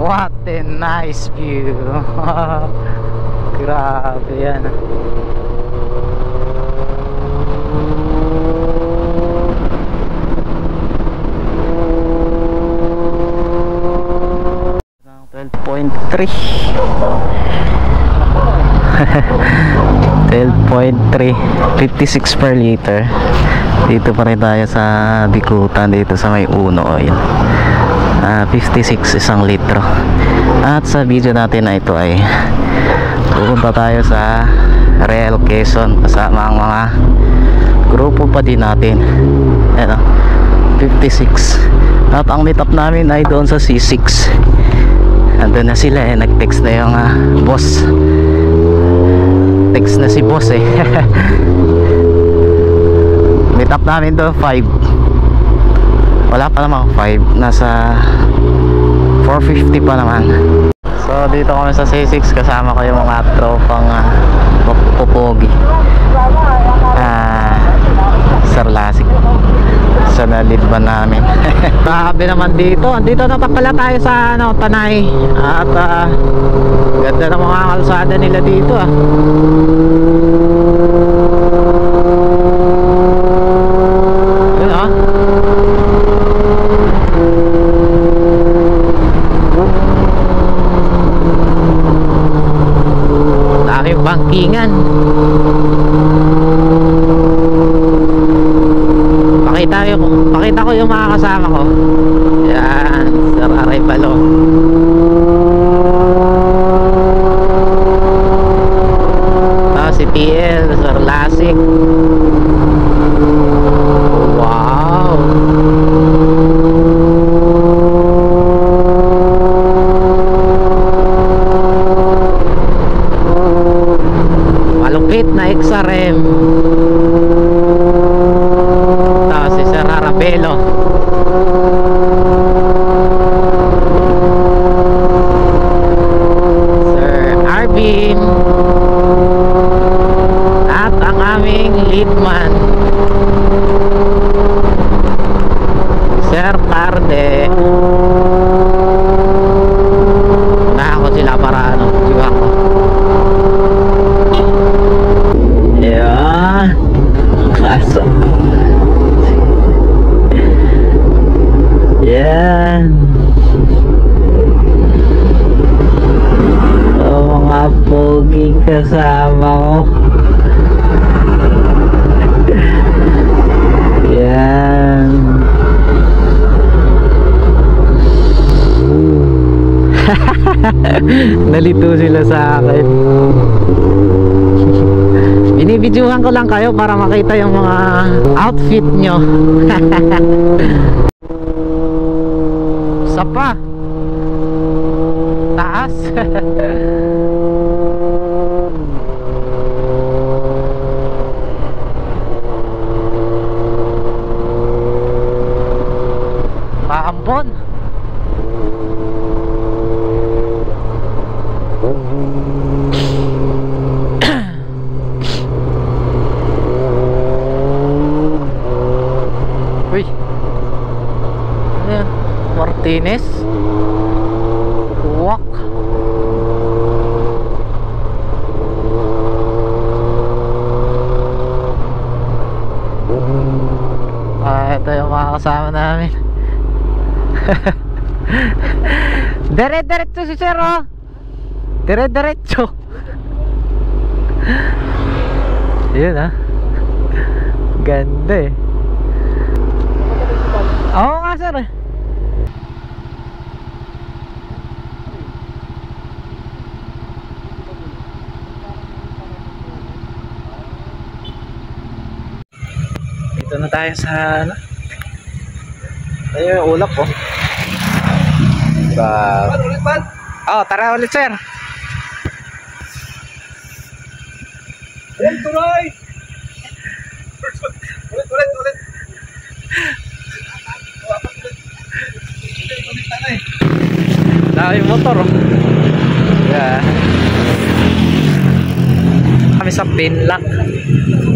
What a nice view. Grabe yan. Ng 12.3 12.3 56 per liter. Dito pa rin tayo sa Bikutan, dito sa may Uno Oil. 56 isang litro. At sa video natin na ito ay pupunta tayo sa Real Quezon kasama ang mga grupo pa din natin. Ayan, 56. At ang meet up namin ay doon sa C6. Andun na sila eh, nag-text na yung boss. Text na si boss eh. Meet up namin doon 5. Wala pa naman 5, nasa 450 pa naman. So dito kami sa C6, kasama ko yung mga tropang pupogi. Sir Lasik sa nalid ba namin. Grabe naman dito. Andito na pala tayo sa Tanay. At ganda ng mga kalsada nila dito daming bangkingan. Pakita ko yung mga kasama ko. Yan, Sir Aray Palo. Si TL, Sir Lasik. Wow. Malupit na XRM. Si Sir Arabelo. Sir Arvin. At ang aming leadman Sir Tarde. Na ako sila para diba ko. Yeah. Kaso yan. Mga poging kasama ko. Yan. Nalito sila sa akin. Binibidyohan ko lang kayo para makita yung mga outfit nyo. Sapa taas. Paambon. Uy, ayan, Martinez walk. Ito yung mga kasama namin. Dire-diretso si Sir, oh. Dire-diretso. Yun ganda eh. Oo nga sir. Dito na tayo sa ayun yung ulap po. Tara ulit sir. Tuloy. Ulit. Dami motor. Yeah. Kami sa Pinlock.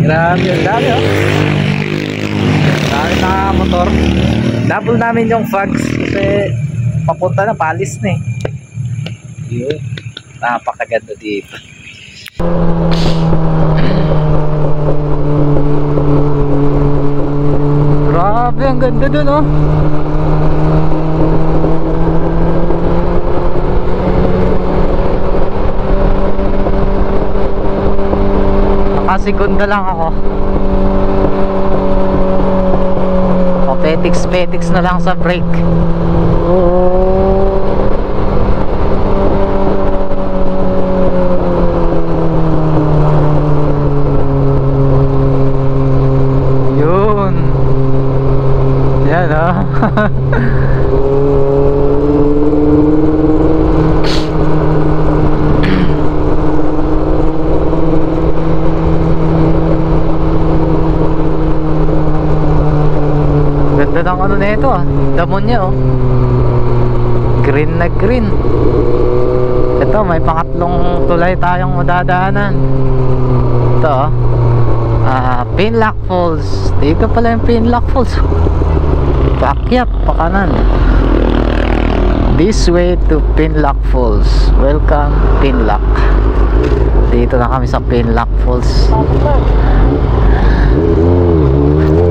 Grabe, dami dami na motor. Double namin yung fags kasi papunta na palis na eh. Yun. Napakaganda dito. Grabe, ang ganda dun, oh. Nakasigunda lang ako. Petiks na lang sa brake. Yun. Yan, oh. Ganda ng ano na ito, ah. Damon niya, oh. Green na green. Ito, may pangatlong tulay tayong madadaanan. Ito, oh. Pinlock Falls. Dito pala yung Pinlock Falls. Paakyat pa kanan. This way to Pinlock Falls. Welcome Pinlock. Dito na kami sa Pinlock Falls.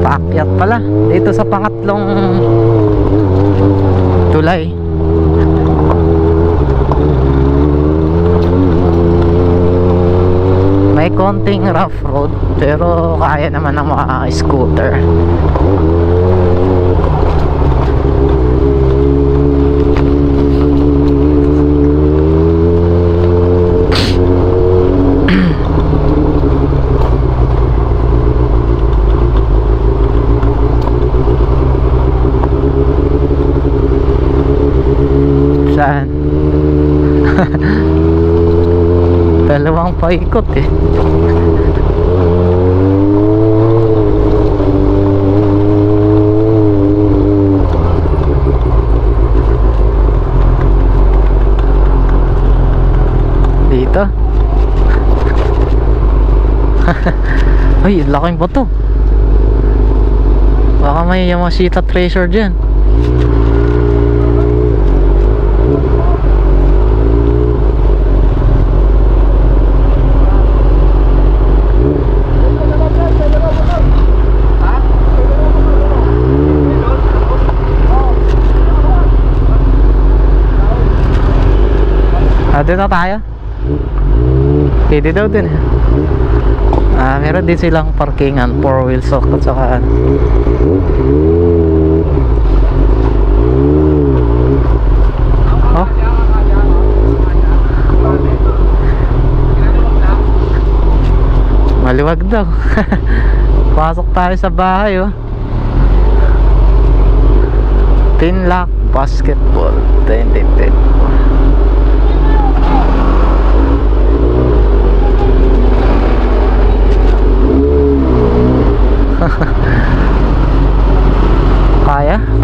Paakyat pala dito sa pangatlong tulay. May konting rough road pero kaya naman ng mga scooter. Saan? Dalawang paikot eh. Dito. Ay, laking bato. Baka may Yamashita treasure dyan. Doon na tayo. Pwede daw dun. Meron din silang parkingan, 4 wheels at saka oh. Maliwag daw. Pasok tayo sa bahay, oh. Pinlock Basketball 2010.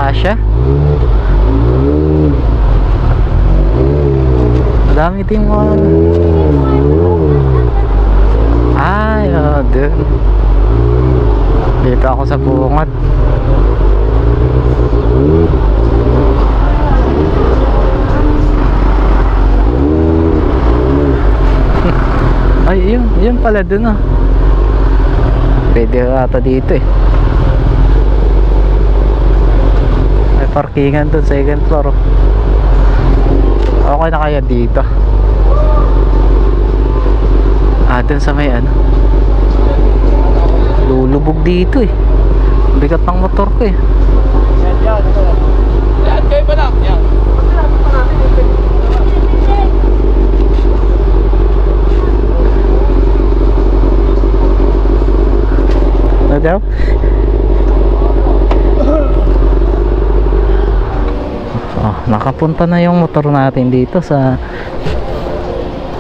Kasya. Madami din mo. Ay, oh, dun. Dito ako sa bungat. Ay, yun pala dun, ah. Pwede ata dito eh. Parkingan dun, second floor. Okay na kaya dito? Dun sa may ano, lulubog dito eh. Bigat ng motor ko eh. Yan kayo pa lang. Yan. Ano daw? Nakapunta na yung motor natin dito sa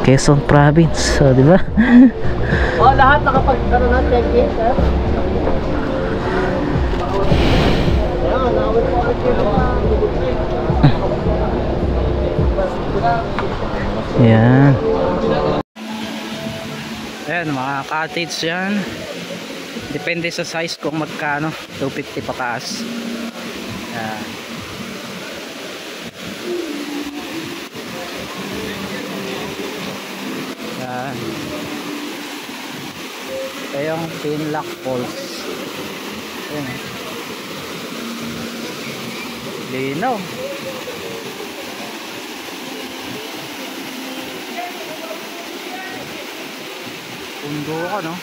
Quezon Province, so, di ba? Lahat nakapagkaroon na check-in, sir. Yan. Ayan, mga cottage yan. Depende sa size kung magkano. 250 pataas. Yan. yung Pinlock Falls. Ayan. Linaw. Pundo ka, no?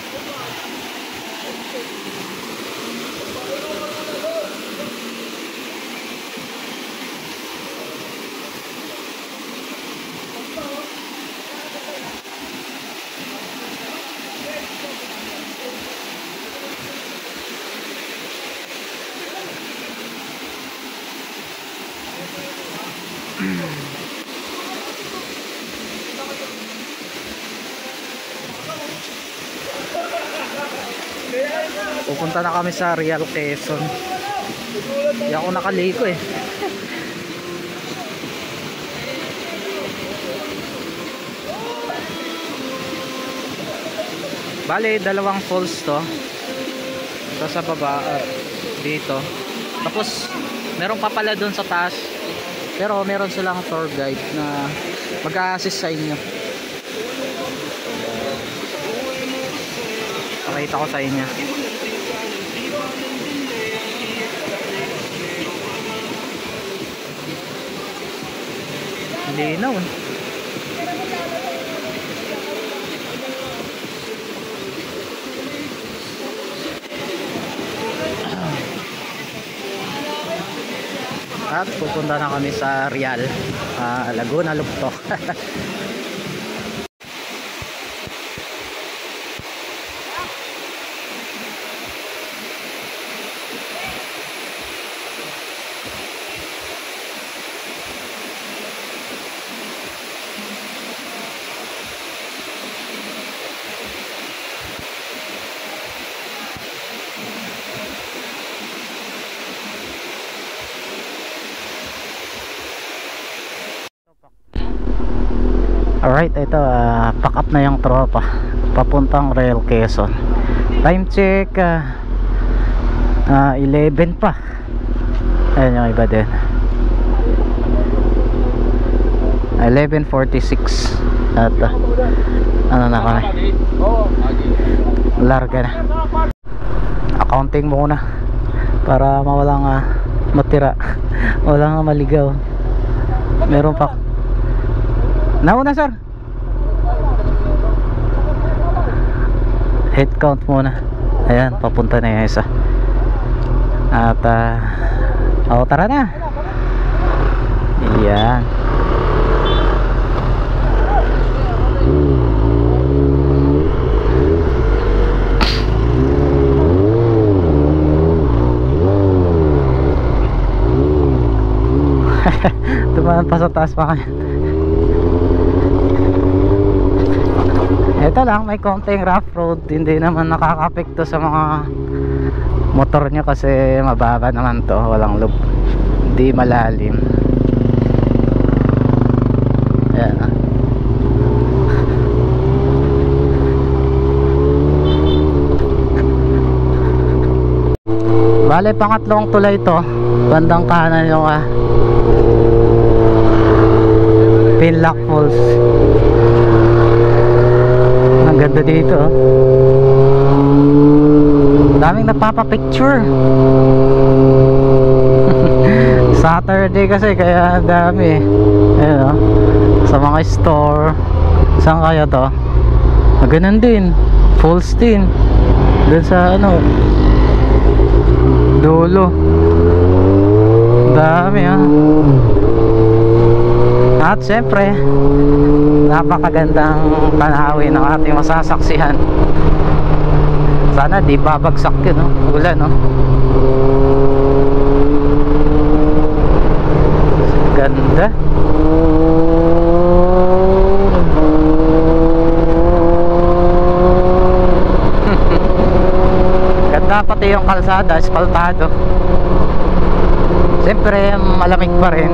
Pupunta na kami sa Real Quezon. Hindi ako nakaliko eh. Bale, dalawang falls to. Ito sa baba at dito. Tapos meron pa pala dun sa taas. Pero meron silang tour guide na mag-a-assist sa inyo. Pakita ko sa inyo. Linaw eh. At pupunta na kami sa Real, Laguna, Lugtok. Alright, ito pack up na yung tropa papuntang Real Quezon. Time check 11 pa. Ayan yung iba din, 11:46. At ano na kami, larga na. Accounting muna para mawalang matira, walang maligaw. Meron pa nauna sir, head count muna. Ayan, papunta na yung isa. At tara na. Ayan. Tumaan pa sa taas pa kayo. Ito lang, may konting rough road. Hindi naman nakaka-apekto sa mga motor nyo kasi mababa naman to, walang loop, hindi malalim. Ayan. Bale, pangatlong tulay to, bandang kanan yung Pinlock Falls. Ang ganda dito, daming napapapicture. Saturday kasi kaya dami. Ayun, sa mga store. Saan kaya to? Ganun din, falls din dun sa dulo. Dami At syempre napakagandang tanawin ng ating masasaksihan. Sana di babagsak yun, ulan, ganda. Ganda, pati yung kalsada espaltado. Siyempre malamig pa rin.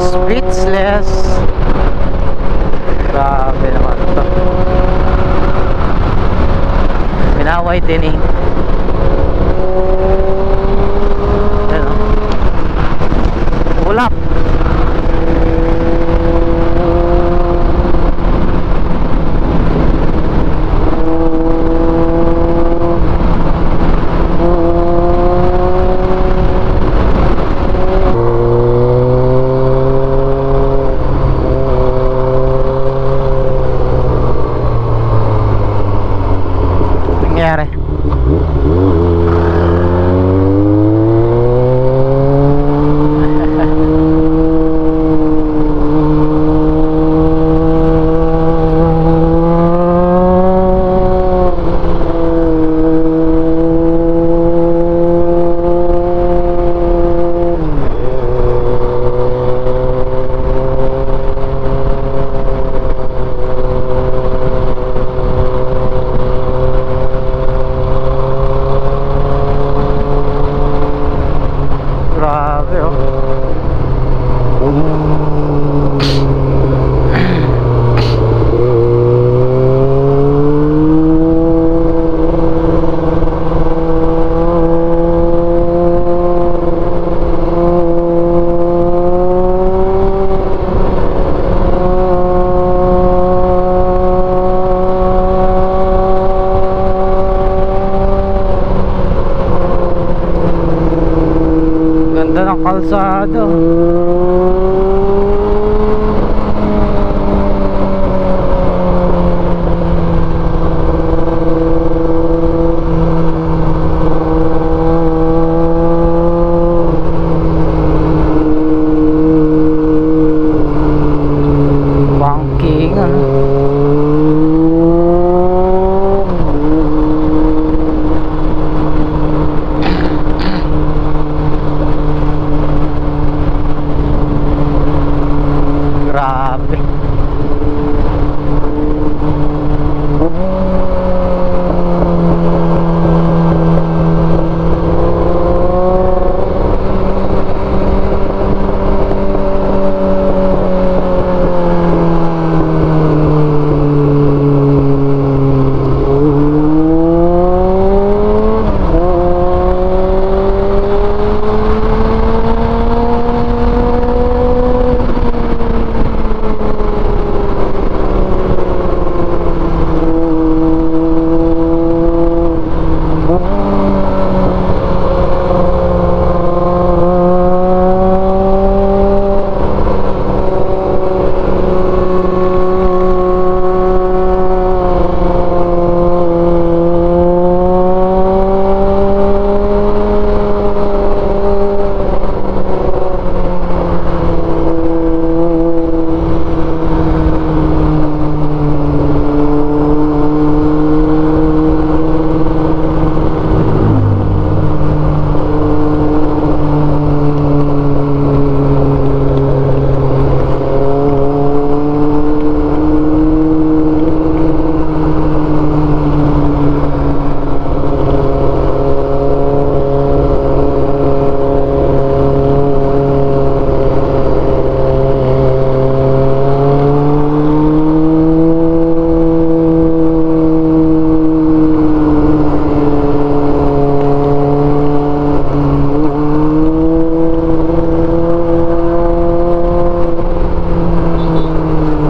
Speechless. na-whitening. Ayan o, ulap. Nangyari. Grabe ganda ng kalsada. Bangkingan. Grabe.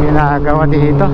Ginagawa dito.